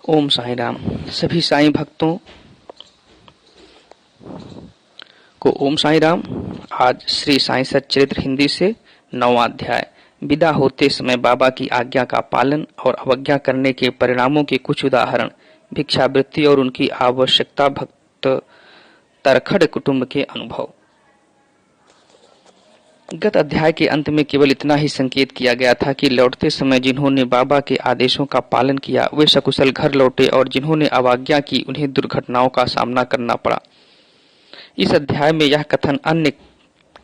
ओम साई राम। सभी साईं भक्तों को ओम साई राम। आज श्री साईं सच्चरित्र हिंदी से 9वां अध्याय। विदा होते समय बाबा की आज्ञा का पालन और अवज्ञा करने के परिणामों के कुछ उदाहरण। भिक्षावृत्ति और उनकी आवश्यकता। भक्त तरखड़ कुटुंब के अनुभव। गत अध्याय के अंत में केवल इतना ही संकेत किया गया था कि लौटते समय जिन्होंने बाबा के आदेशों का पालन किया वे सकुशल घर लौटे और जिन्होंने अवज्ञा की उन्हें दुर्घटनाओं का सामना करना पड़ा। इस अध्याय में यह कथन अन्य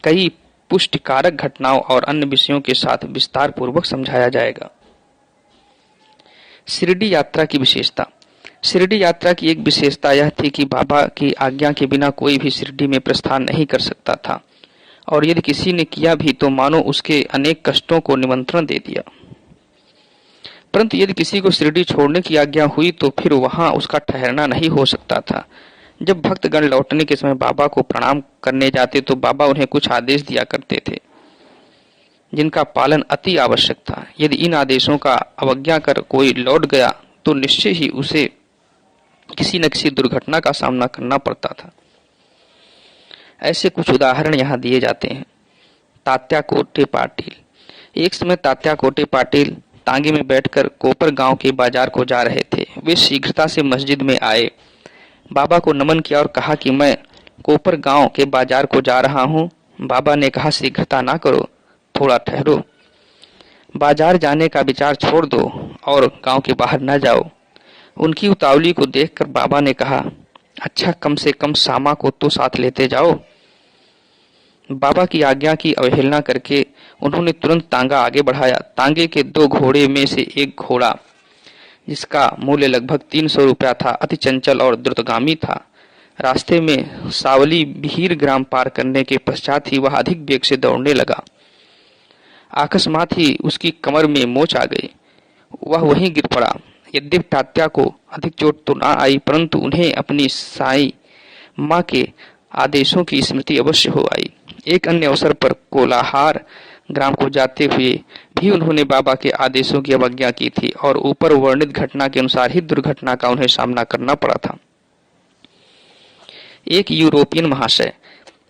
कई पुष्टिकारक घटनाओं और अन्य विषयों के साथ विस्तार पूर्वक समझाया जाएगा। शिरडी यात्रा की विशेषता। शिरडी यात्रा की एक विशेषता यह थी कि बाबा की आज्ञा के बिना कोई भी शिरडी में प्रस्थान नहीं कर सकता था, और यदि किसी ने किया भी तो मानो उसके अनेक कष्टों को निमंत्रण दे दिया। परंतु यदि किसी को शिरडी छोड़ने की आज्ञा हुई तो फिर वहां उसका ठहरना नहीं हो सकता था। जब भक्तगण लौटने के समय बाबा को प्रणाम करने जाते तो बाबा उन्हें कुछ आदेश दिया करते थे जिनका पालन अति आवश्यक था। यदि इन आदेशों का अवज्ञा कर कोई लौट गया तो निश्चय ही उसे किसी न किसी दुर्घटना का सामना करना पड़ता था। ऐसे कुछ उदाहरण यहाँ दिए जाते हैं। तात्या कोटे पाटिल। एक समय तात्या कोटे पाटिल तांगे में बैठकर कोपर गांव के बाजार को जा रहे थे। वे शीघ्रता से मस्जिद में आए, बाबा को नमन किया और कहा कि मैं कोपर गांव के बाजार को जा रहा हूँ। बाबा ने कहा, शीघ्रता ना करो, थोड़ा ठहरो। बाजार जाने का विचार छोड़ दो और गांव के बाहर न जाओ। उनकी उतावली को देखकर बाबा ने कहा, अच्छा कम से कम सामा को तो साथ लेते जाओ। बाबा की आज्ञा की अवहेलना करके उन्होंने तुरंत तांगा आगे बढ़ाया। तांगे के 2 घोड़े में से एक घोड़ा, जिसका मूल्य लगभग 300 रुपया था, अति चंचल और द्रुतगामी था। रास्ते में सावली बिहीर ग्राम पार करने के पश्चात ही वह अधिक वेग से दौड़ने लगा। अकस्मात ही उसकी कमर में मोच आ गई, वह वहीं गिर पड़ा। यद्यपि तात्या को अधिक चोट तो ना आई, परंतु उन्हें अपनी साई माँ के आदेशों की स्मृति अवश्य हो आई। एक अन्य अवसर पर कोलाहार ग्राम को जाते हुए भी उन्होंने बाबा के आदेशों की अवज्ञा की थी और ऊपर वर्णित घटना के अनुसार ही दुर्घटना का उन्हें सामना करना पड़ा था। एक यूरोपियन महाशय।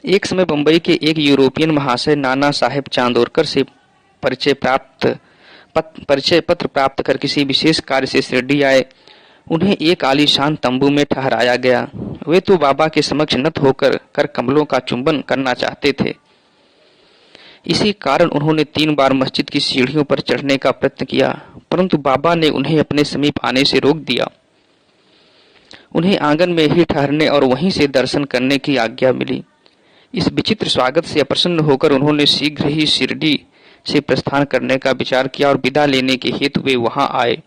एक समय बंबई के एक यूरोपियन महाशय नाना साहेब चांदोरकर से परिचय पत्र प्राप्त कर किसी विशेष कार्य से शिरडी आए। उन्हें एक आलीशान तंबू में ठहराया गया। वे तो बाबा के समक्ष नत होकर कर कमलों का चुंबन करना चाहते थे। इसी कारण उन्होंने 3 बार मस्जिद की सीढ़ियों पर चढ़ने का प्रयत्न किया, परंतु बाबा ने उन्हें अपने समीप आने से रोक दिया। उन्हें आंगन में ही ठहरने और वहीं से दर्शन करने की आज्ञा मिली। इस विचित्र स्वागत से अप्रसन्न होकर उन्होंने शीघ्र ही शिरडी से प्रस्थान करने का विचार किया और विदा लेने के हेतु वे वहां आए।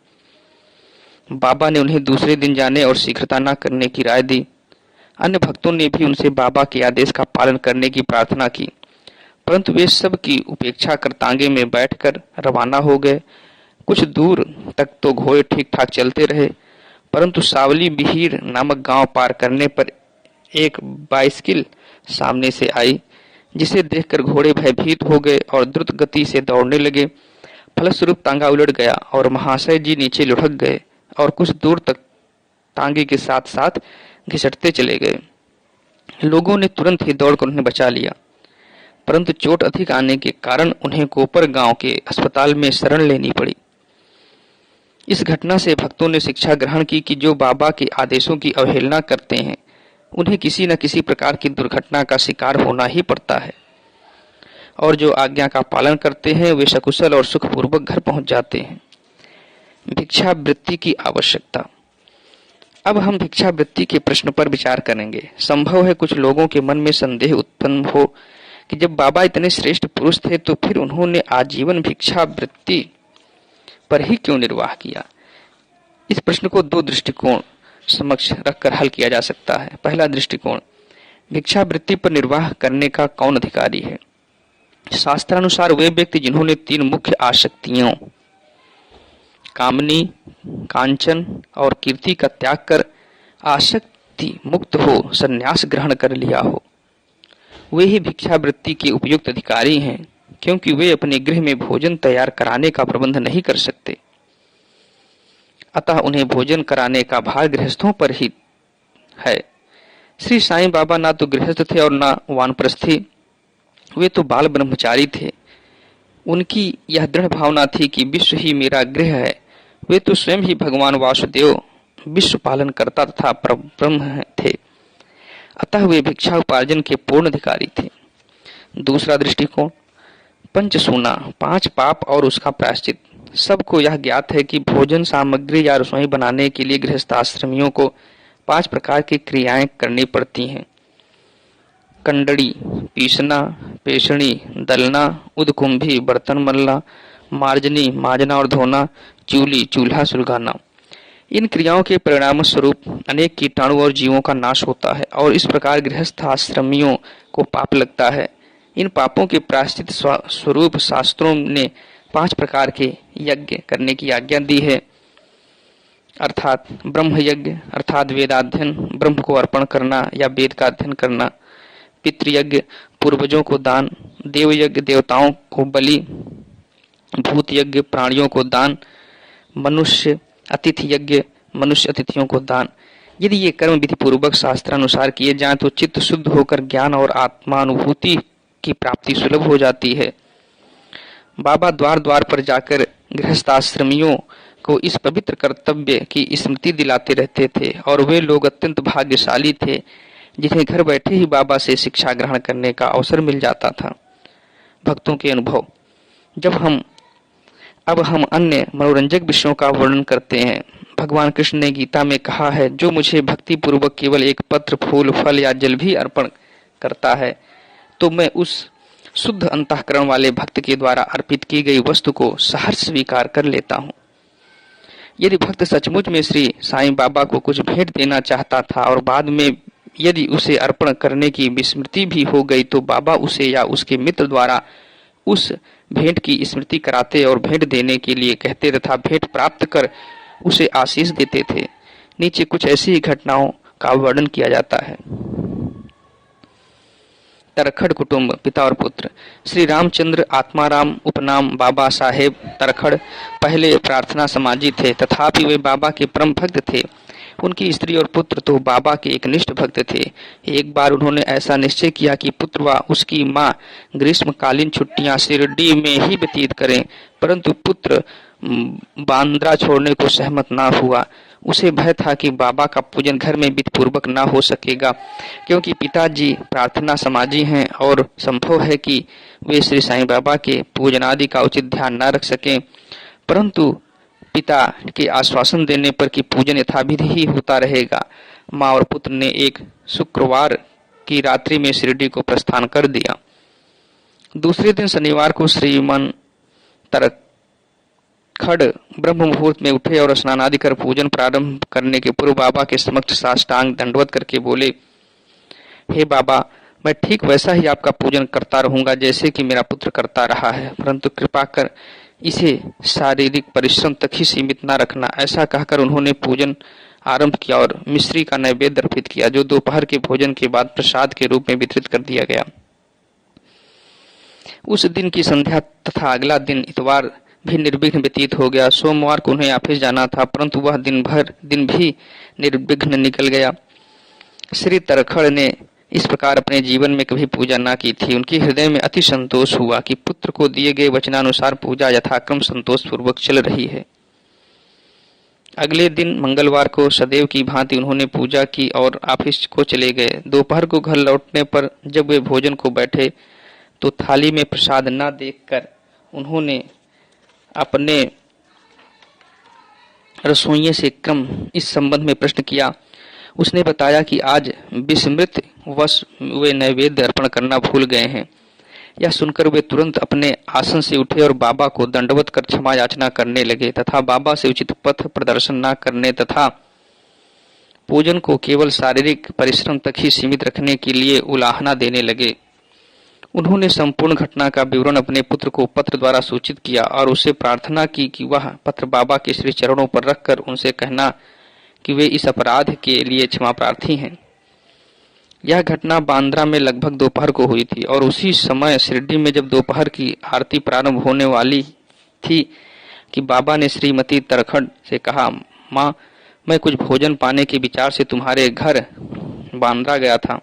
बाबा ने उन्हें दूसरे दिन जाने और शीघ्रता न करने की राय दी। अन्य भक्तों ने भी उनसे बाबा के आदेश का पालन करने की प्रार्थना की, परंतु वे सब की उपेक्षा कर तांगे में बैठकर रवाना हो गए। कुछ दूर तक तो घोड़े ठीक ठाक चलते रहे, परंतु सावली बिहीर नामक गांव पार करने पर एक बाइसिकल सामने से आई, जिसे देखकर घोड़े भयभीत हो गए और द्रुत गति से दौड़ने लगे। फलस्वरूप तांगा उलट गया और महाशय जी नीचे लुढ़क गए और कुछ दूर तक तांगे के साथ साथ घिसटते चले गए। लोगों ने तुरंत ही दौड़कर उन्हें बचा लिया, परंतु चोट अधिक आने के कारण उन्हें कोपर गांव के अस्पताल में शरण लेनी पड़ी। इस घटना से भक्तों ने शिक्षा ग्रहण की कि जो बाबा के आदेशों की अवहेलना करते हैं उन्हें किसी न किसी प्रकार की दुर्घटना का शिकार होना ही पड़ता है, और जो आज्ञा का पालन करते हैं वे सकुशल और सुखपूर्वक घर पहुंच जाते हैं। भिक्षावृत्ति की आवश्यकता। अब हम भिक्षावृत्ति के प्रश्न पर विचार करेंगे। संभव है कुछ लोगों के मन में संदेह उत्पन्न हो कि जब बाबा इतने श्रेष्ठ पुरुष थे तो फिर उन्होंने आजीवन भिक्षावृत्ति पर ही क्यों निर्वाह किया। इस प्रश्न को 2 दृष्टिकोण समक्ष रखकर हल किया जा सकता है। पहला दृष्टिकोण, भिक्षावृत्ति पर निर्वाह करने का कौन अधिकारी है। शास्त्रानुसार वे व्यक्ति जिन्होंने 3 मुख्य आसक्तियों कामनी, कांचन और कीर्ति का त्याग कर आसक्ति मुक्त हो संन्यास ग्रहण कर लिया हो, वे ही भिक्षावृत्ति के उपयुक्त अधिकारी हैं, क्योंकि वे अपने गृह में भोजन तैयार कराने का प्रबंध नहीं कर सकते। अतः उन्हें भोजन कराने का भार गृहस्थों पर ही है। श्री साईं बाबा ना तो गृहस्थ थे और ना वानप्रस्थी, वे तो बाल ब्रह्मचारी थे। उनकी यह दृढ़ भावना थी कि विश्व ही मेरा गृह है। वे तो स्वयं ही भगवान वासुदेव विश्व पालन करता तथा ब्रह्म थे। अतः वे भिक्षा उपार्जन के पूर्ण अधिकारी थे। दूसरा दृष्टिकोण, पंचसूना, 5 पाप और उसका प्रायश्चित। सबको यह ज्ञात है कि भोजन सामग्री या रसोई बनाने के लिए गृहस्थाश्रमियों को 5 प्रकार की क्रियाएं करनी पड़ती हैं। कंडड़ी, पीसना, पेषणी, दलना, उदकुंभी, बर्तन मलना, मार्जनी, माजना और धोना, चूली, चूल्हा सुलगाना। इन क्रियाओं के परिणाम स्वरूप अनेक कीटाणु और जीवों का नाश होता है और इस प्रकार गृहस्थ आश्रमियों को पाप लगता है। इन पापों के प्रायश्चित स्वरूप शास्त्रों ने 5 प्रकार के यज्ञ करने की आज्ञा दी है, अर्थात ब्रह्म यज्ञ अर्थात वेदाध्ययन, ब्रह्म को अर्पण करना या वेद का अध्ययन करना, पितृयज्ञ पूर्वजों को दान, देव यज्ञ देवताओं को बलि, भूत यज्ञ प्राणियों को दान, मनुष्य अतिथि यज्ञ मनुष्य अतिथियों को दान। यदि ये कर्म विधि पूर्वक शास्त्रानुसार किए जाएं तो चित्त शुद्ध होकर ज्ञान और आत्मानुभूति की प्राप्ति सुलभ हो जाती है। बाबा द्वार द्वार पर जाकर गृहस्थाश्रमियों को इस पवित्र कर्तव्य की स्मृति दिलाते रहते थे और वे लोग अत्यंत भाग्यशाली थे जिन्हें घर बैठे ही बाबा से शिक्षा ग्रहण करने का अवसर मिल जाता था। भक्तों के अनुभव। अब हम अन्य मनोरंजक विषयों का वर्णन करते हैं। भगवान कृष्ण ने गीता में कहा है, जो मुझे भक्ति पूर्वक केवल एक पत्र, फूल, फल या जल भी अर्पण करता है तो मैं उस शुद्ध अंतःकरण वाले भक्त के द्वारा अर्पित की गई वस्तु को सहर्ष स्वीकार कर लेता हूँ। यदि भक्त सचमुच में श्री साईं बाबा को कुछ भेंट देना चाहता था और बाद में यदि उसे अर्पण करने की विस्मृति भी हो गई तो बाबा उसे या उसके मित्र द्वारा उस भेंट की स्मृति कराते और भेंट देने के लिए कहते तथा भेंट प्राप्त कर उसे आशीष देते थे। नीचे कुछ ऐसी ही घटनाओं का वर्णन किया जाता है। तरखड़ कुटुंब, पिता और पुत्र। श्री रामचंद्र आत्माराम उपनाम बाबा साहेब तरखड़ पहले प्रार्थना समाजी थे, तथापि वे बाबा के परम भक्त थे। उनकी स्त्री और पुत्र तो बाबा के एक निष्ठ भक्त थे। एक बार उन्होंने ऐसा निश्चय किया कि पुत्र व उसकी माँ ग्रीष्मकालीन छुट्टियां शिरडी में ही व्यतीत करें, परंतु पुत्र बांद्रा छोड़ने को सहमत ना हुआ। उसे भय था कि बाबा का पूजन घर में विधिपूर्वक ना हो सकेगा, क्योंकि पिताजी प्रार्थना समाजी हैं और संभव है कि वे श्री साईं बाबा के पूजन आदि का उचित ध्यान न रख सकें। परंतु पिता के आश्वासन देने पर कि पूजन यथाविधि ही होता रहेगा, माँ और पुत्र ने एक शुक्रवार की रात्रि में शिरडी को प्रस्थान कर दिया। दूसरे दिन शनिवार को श्रीमान तरखड़ ब्रह्म मुहूर्त में उठे और स्नान आदि कर पूजन प्रारंभ करने के पूर्व बाबा के समक्ष साष्टांग दंडवत करके बोले, हे बाबा, मैं ठीक वैसा ही आपका पूजन करता रहूंगा जैसे कि मेरा पुत्र करता रहा है, परंतु कृपा कर इसे शारीरिक परिश्रम तक ही सीमित न रखना। ऐसा कहकर उन्होंने पूजन आरंभ किया और मिश्री का नैवेद्य अर्पित किया, जो दोपहर के भोजन के बाद प्रसाद के रूप में वितरित कर दिया गया। उस दिन की संध्या तथा अगला दिन इतवार भी निर्विघ्न व्यतीत हो गया। सोमवार को उन्हें ऑफिस जाना था, परंतु वह दिन भी निर्विघ्न निकल गया। श्री तरखड़ ने इस प्रकार अपने जीवन में कभी पूजा न की थी। उनके हृदय में अति संतोष हुआ कि पुत्र को दिए गए वचनानुसार पूजा यथाक्रम संतोष पूर्वक चल रही है। अगले दिन मंगलवार को सदैव की भांति उन्होंने पूजा की और ऑफिस को चले गए। दोपहर को घर लौटने पर जब वे भोजन को बैठे तो थाली में प्रसाद न देखकर उन्होंने अपने रसोइये से क्रम इस संबंध में प्रश्न किया। उसने बताया कि आज विस्मृत वश वे नैवेद्य अर्पण करना भूल गए हैं। यह सुनकर वे तुरंत अपने आसन से उठे और बाबा को दंडवत कर क्षमा याचना करने लगे तथा बाबा से उचित पथ प्रदर्शन न करने तथा पूजन को केवल शारीरिक परिश्रम तक ही सीमित रखने के लिए उलाहना देने लगे। उन्होंने संपूर्ण घटना का विवरण अपने पुत्र को पत्र द्वारा सूचित किया और उससे प्रार्थना की कि वह पत्र बाबा के श्री चरणों पर रखकर उनसे कहना कि वे इस अपराध के लिए क्षमा प्रार्थी हैं। यह घटना बांद्रा में लगभग दोपहर को हुई थी और उसी समय शिरडी में जब दोपहर की आरती प्रारंभ होने वाली थी कि बाबा ने श्रीमती तरखड़ से कहा, माँ, मैं कुछ भोजन पाने के विचार से तुम्हारे घर बांद्रा गया था।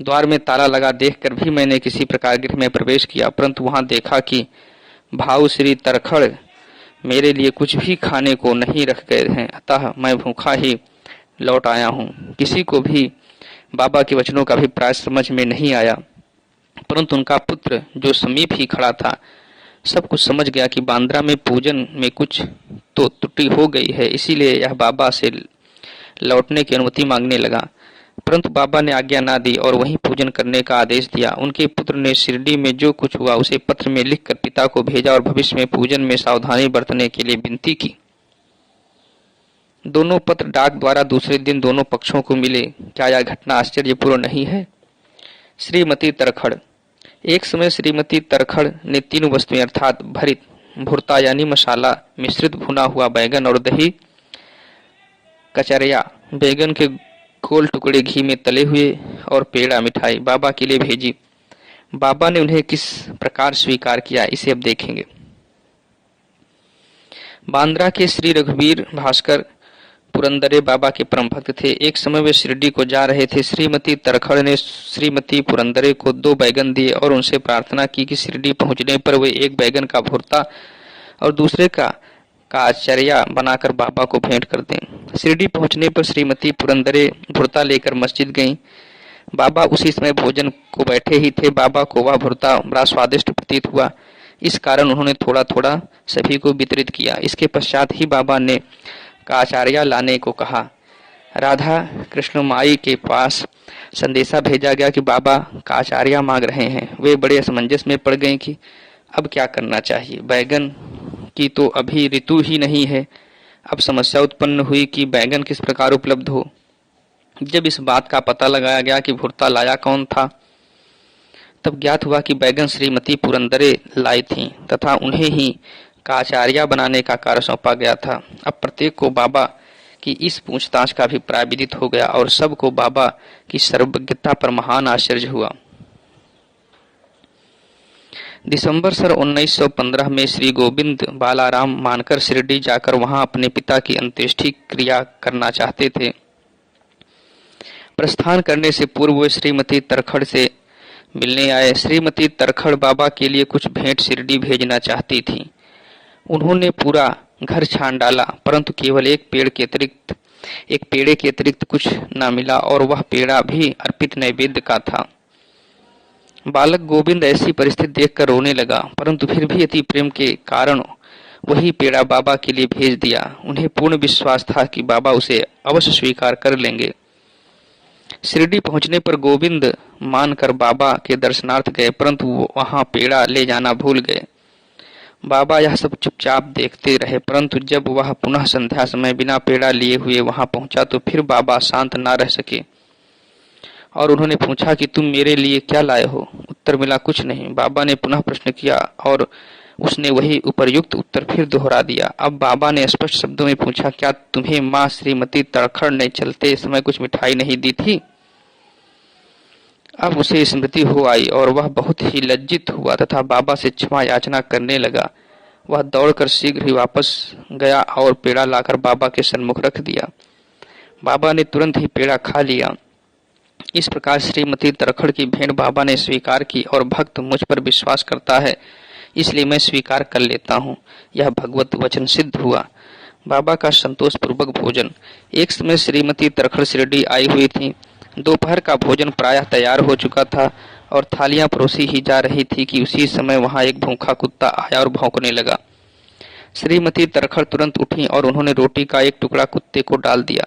द्वार में ताला लगा देखकर भी मैंने किसी प्रकार गृह में प्रवेश किया, परंतु वहां देखा कि भाऊ श्री तरखड़ मेरे लिए कुछ भी खाने को नहीं रख गए हैं, अतः मैं भूखा ही लौट आया हूँ। किसी को भी बाबा के वचनों का अभिप्राय समझ में नहीं आया, परंतु उनका पुत्र जो समीप ही खड़ा था सब कुछ समझ गया कि बांद्रा में पूजन में कुछ तो त्रुटि हो गई है, इसीलिए यह बाबा से लौटने की अनुमति मांगने लगा। परंतु बाबा ने आज्ञा ना दी और वहीं पूजन करने का आदेश दिया। उनके पुत्र ने शिरडी में जो कुछ हुआ उसे पत्र में लिखकर पिता को भेजा और भविष्य में पूजन में सावधानी बरतने के लिए विनती की। दोनों पत्र डाक द्वारा दूसरे दिन दोनों पक्षों को मिले। क्या यह घटना आश्चर्यपूर्ण नहीं है? श्रीमती तरखड़। एक समय श्रीमती तरखड़ ने 3 वस्तुएं अर्थात भरित भुर्ता यानी मसाला मिश्रित भुना हुआ बैगन और दही, कचरिया बैगन के गोल टुकड़े घी में तले हुए और पेड़ा मिठाई बाबा के लिए भेजी। बाबा ने उन्हें किस प्रकार स्वीकार किया इसे अब देखेंगे। बांद्रा के श्री रघुवीर भास्कर पुरंदरे बाबा के परम भक्त थे। एक समय वे शिरडी को जा रहे थे। श्रीमती तरखड़ ने श्रीमती पुरंदरे को 2 बैगन दिए और उनसे प्रार्थना की कि शिरडी पहुंचने पर वे 1 बैगन का भुर्ता और दूसरे का आचर्या बनाकर बाबा को भेंट कर दें। शिरडी पहुंचने पर श्रीमती पुरंदरे भुर्ता लेकर मस्जिद गईं। बाबा उसी समय भोजन को बैठे ही थे। बाबा को वह भुर्ता बड़ा स्वादिष्ट प्रतीत हुआ, इस कारण उन्होंने थोड़ा थोड़ा सभी को वितरित किया। इसके पश्चात ही बाबा ने आचार्य लाने को कहा। राधा कृष्ण माई के पास संदेशा भेजा गया कि बाबा आचार्य मांग रहे हैं। वे बड़े असमंजस में पड़ गए कि अब क्या करना चाहिए। बैगन की तो अभी ऋतु ही नहीं है। अब समस्या उत्पन्न हुई कि बैगन किस प्रकार उपलब्ध हो। जब इस बात का पता लगाया गया कि भुर्ता लाया कौन था, तब ज्ञात हुआ कि बैगन श्रीमती पुरंदरे लाई थीं तथा उन्हें ही आचार्य बनाने का कार्य सौंपा गया था। अब प्रत्येक को बाबा की इस पूछताछ का अभिप्राय विदित हो गया और सबको बाबा की सर्वज्ञता पर महान आश्चर्य हुआ। दिसंबर सन 1915 में श्री गोविंद बालाराम मानकर शिरडी जाकर वहां अपने पिता की अंत्येष्टि क्रिया करना चाहते थे। प्रस्थान करने से पूर्व वे श्रीमती तरखड़ से मिलने आए। श्रीमती तरखड़ बाबा के लिए कुछ भेंट शिरडी भेजना चाहती थी। उन्होंने पूरा घर छान डाला, परंतु केवल एक पेड़े के अतिरिक्त कुछ न मिला और वह पेड़ा भी अर्पित नैवेद्य का था। बालक गोविंद ऐसी परिस्थिति देखकर रोने लगा, परंतु फिर भी अति प्रेम के कारण वही पेड़ा बाबा के लिए भेज दिया। उन्हें पूर्ण विश्वास था कि बाबा उसे अवश्य स्वीकार कर लेंगे। शिरडी पहुंचने पर गोविंद मानकर बाबा के दर्शनार्थ गए, परंतु वहां पेड़ा ले जाना भूल गए। बाबा यह सब चुपचाप देखते रहे, परंतु जब वह पुनः संध्या समय बिना पेड़ा लिए हुए वहां पहुंचा तो फिर बाबा शांत न रह सके और उन्होंने पूछा कि तुम मेरे लिए क्या लाए हो। उत्तर मिला कुछ नहीं। बाबा ने पुनः प्रश्न किया और उसने वही उपर्युक्त उत्तर फिर दोहरा दिया। अब बाबा ने स्पष्ट शब्दों में पूछा, क्या तुम्हें माँ श्रीमती तरखड़ ने चलते समय कुछ मिठाई नहीं दी थी? अब उसे स्मृति हो आई और वह बहुत ही लज्जित हुआ तथा बाबा से क्षमा याचना करने लगा। वह दौड़कर शीघ्र ही वापस गया और पेड़ा लाकर बाबा के सन्मुख रख दिया। बाबा ने तुरंत ही पेड़ा खा लिया। इस प्रकार श्रीमती तरखड़ की भेंट बाबा ने स्वीकार की और भक्त मुझ पर विश्वास करता है, इसलिए मैं स्वीकार कर लेता हूँ। यह भगवत वचन सिद्ध हुआ। बाबा का संतोष पूर्वक भोजन। एक समय श्रीमती तरखड़ शिरडी आई हुई थी। दोपहर का भोजन प्रायः तैयार हो चुका था और थालियां परोसी ही जा रही थी कि उसी समय वहां एक भूखा कुत्ता आया और भौंकने लगा। श्रीमती तरखड़ तुरंत उठी और उन्होंने रोटी का एक टुकड़ा कुत्ते को डाल दिया।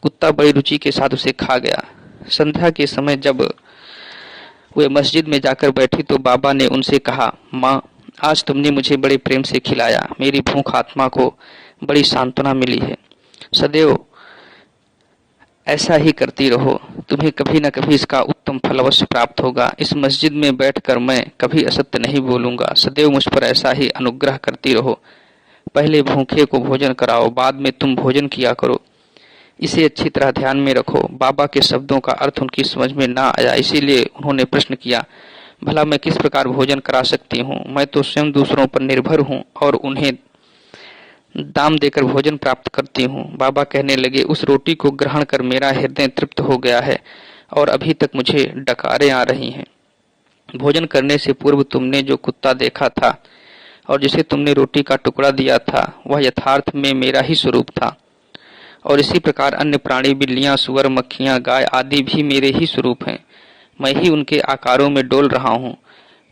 कुत्ता बड़ी रुचि के साथ उसे खा गया। संध्या के समय जब वे मस्जिद में जाकर बैठी तो बाबा ने उनसे कहा, माँ, आज तुमने मुझे बड़े प्रेम से खिलाया। मेरी भूख आत्मा को बड़ी सांत्वना मिली है। सदैव ऐसा ही करती रहो, तुम्हें कभी न कभी इसका उत्तम फल अवश्य प्राप्त होगा। इस मस्जिद में बैठकर मैं कभी असत्य नहीं बोलूंगा। सदैव मुझ पर ऐसा ही अनुग्रह करती रहो। पहले भूखे को भोजन कराओ, बाद में तुम भोजन किया करो। इसे अच्छी तरह ध्यान में रखो। बाबा के शब्दों का अर्थ उनकी समझ में ना आया, इसीलिए उन्होंने प्रश्न किया, भला मैं किस प्रकार भोजन करा सकती हूँ? मैं तो स्वयं दूसरों पर निर्भर हूँ और उन्हें दाम देकर भोजन प्राप्त करती हूँ। बाबा कहने लगे, उस रोटी को ग्रहण कर मेरा हृदय तृप्त हो गया है और अभी तक मुझे डकारें आ रही हैं। भोजन करने से पूर्व तुमने जो कुत्ता देखा था और जिसे तुमने रोटी का टुकड़ा दिया था, वह यथार्थ में मेरा ही स्वरूप था। और इसी प्रकार अन्य प्राणी, बिल्लियां, सुअर, मक्खियां, गाय आदि भी मेरे ही स्वरूप हैं। मैं ही उनके आकारों में डोल रहा हूँ।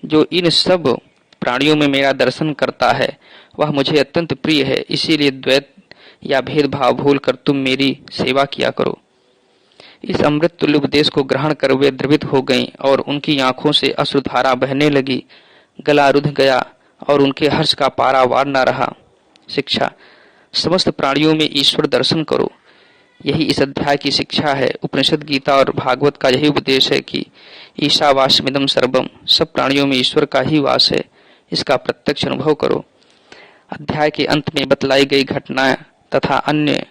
जो इन सब प्राणियों में मेरा दर्शन करता है वह मुझे अत्यंत प्रिय है। इसीलिए द्वैत या भेदभाव भूलकर तुम मेरी सेवा किया करो। इस अमृत तुल्य उपदेश को ग्रहण कर वे द्रवित हो गईं और उनकी आंखों से अश्रुधारा बहने लगी। गला रुध गया और उनके हर्ष का पारावार न रहा। शिक्षा: समस्त प्राणियों में ईश्वर दर्शन करो। यही इस अध्याय की शिक्षा है। उपनिषद, गीता और भागवत का यही उपदेश है कि ईशावास्यमिदं सर्वम, सब प्राणियों में ईश्वर का ही वास है। इसका प्रत्यक्ष अनुभव करो। अध्याय के अंत में बतलाई गई घटनाएं तथा अन्य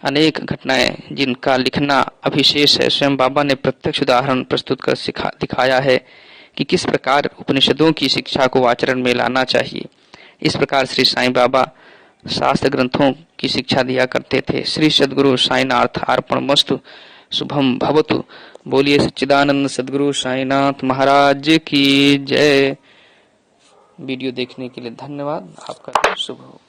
अनेक घटनाएं जिनका लिखना अभिशेष है, स्वयं बाबा ने प्रत्यक्ष उदाहरण प्रस्तुत कर दिखाया है कि किस प्रकार उपनिषदों की शिक्षा को आचरण में लाना चाहिए। इस प्रकार श्री साईं बाबा शास्त्र ग्रंथों की शिक्षा दिया करते थे। श्री सद्गुरु साईनाथ अर्पणमस्तु। शुभम भवतु। बोलिए सच्चिदानंद सद्गुरु साईनाथ महाराज की जय। वीडियो देखने के लिए धन्यवाद। आपका दिन शुभ हो।